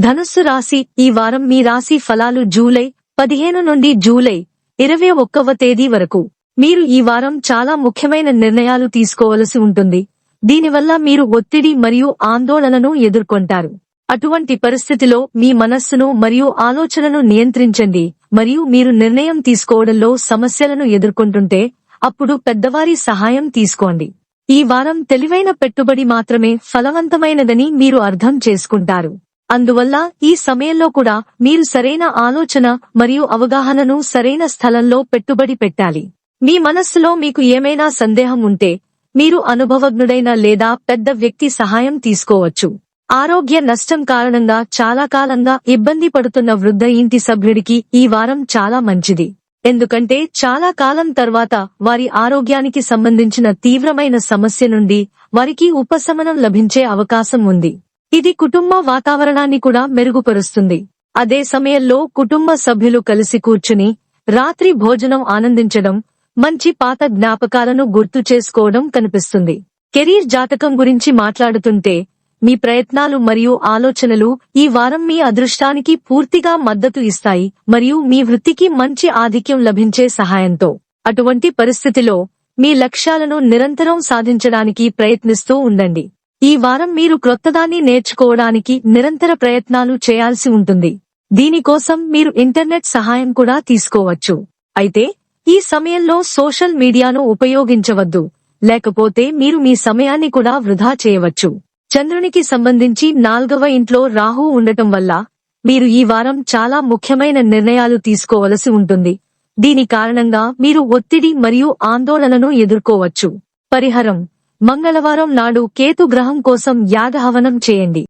ధనుస్సు రాశి. ఈ వారం మీ రాశి ఫలాలు జూలై 15 నుండి జూలై 21వ తేదీ వరకు. మీరు ఈ వారం చాలా ముఖ్యమైన నిర్ణయాలు తీసుకోవలసి ఉంటుంది. దీనివల్ల మీరు ఒత్తిడి మరియు ఆందోళనను ఎదుర్కొంటారు. అటువంటి పరిస్థితిలో మీ మనస్సును మరియు ఆలోచనను నియంత్రించండి మరియు మీరు నిర్ణయం తీసుకోవడంలో సమస్యలను ఎదుర్కొంటుంటే అప్పుడు పెద్దవారి సహాయం తీసుకోండి. ఈ వారం తెలివైన పెట్టుబడి మాత్రమే ఫలవంతమైనదని మీరు అర్థం చేసుకుంటారు. అందువల్ల ఈ సమయంలో కూడా మీరు సరైన ఆలోచన మరియు అవగాహనను సరైన స్థలంలో పెట్టుబడి పెట్టాలి. మీ మనస్సులో మీకు ఏమైనా సందేహం ఉంటే మీరు అనుభవజ్ఞుడైన లేదా పెద్ద వ్యక్తి సహాయం తీసుకోవచ్చు. ఆరోగ్య నష్టం కారణంగా చాలా కాలంగా ఇబ్బంది పడుతున్న వృద్ధ ఇంటి సభ్యుడికి ఈ వారం చాలా మంచిది. ఎందుకంటే చాలా కాలం తర్వాత వారి ఆరోగ్యానికి సంబంధించిన తీవ్రమైన సమస్య నుండి వారికి ఉపశమనం లభించే అవకాశం ఉంది. ఇది కుటుంబ వాతావరణాన్ని కూడా మెరుగుపరుస్తుంది. అదే సమయంలో కుటుంబ సభ్యులు కలిసి కూర్చుని రాత్రి భోజనం ఆనందించడం, మంచి పాత జ్ఞాపకాలను గుర్తు చేసుకోవడం కనిపిస్తుంది. కెరీర్ జాతకం గురించి మాట్లాడుతుంటే మీ ప్రయత్నాలు మరియు ఆలోచనలు ఈ వారం మీ అదృష్టానికి పూర్తిగా మద్దతు ఇస్తాయి మరియు మీ వృత్తికి మంచి ఆధిక్యం లభించే సహాయంతో. అటువంటి పరిస్థితిలో మీ లక్ష్యాలను నిరంతరం సాధించడానికి ప్రయత్నిస్తూ ఉండండి. ఈ వారం మీరు క్రొత్తదాన్ని నేర్చుకోవడానికి నిరంతర ప్రయత్నాలు చేయాల్సి ఉంటుంది. దీనికోసం మీరు ఇంటర్నెట్ సహాయం కూడా తీసుకోవచ్చు. అయితే ఈ సమయంలో సోషల్ మీడియాను ఉపయోగించవద్దు, లేకపోతే మీరు మీ సమయాన్ని కూడా వృధా చేయవచ్చు. చంద్రునికి సంబంధించి 4వ ఇంట్లో రాహు ఉండటం వల్ల మీరు ఈ వారం చాలా ముఖ్యమైన నిర్ణయాలు తీసుకోవలసి ఉంటుంది. దీని కారణంగా మీరు ఒత్తిడి మరియు ఆందోళనను ఎదుర్కోవచ్చు. పరిహారం: మంగళవారం నాడు కేతు గ్రహం కోసం యాగహవనం చేయండి.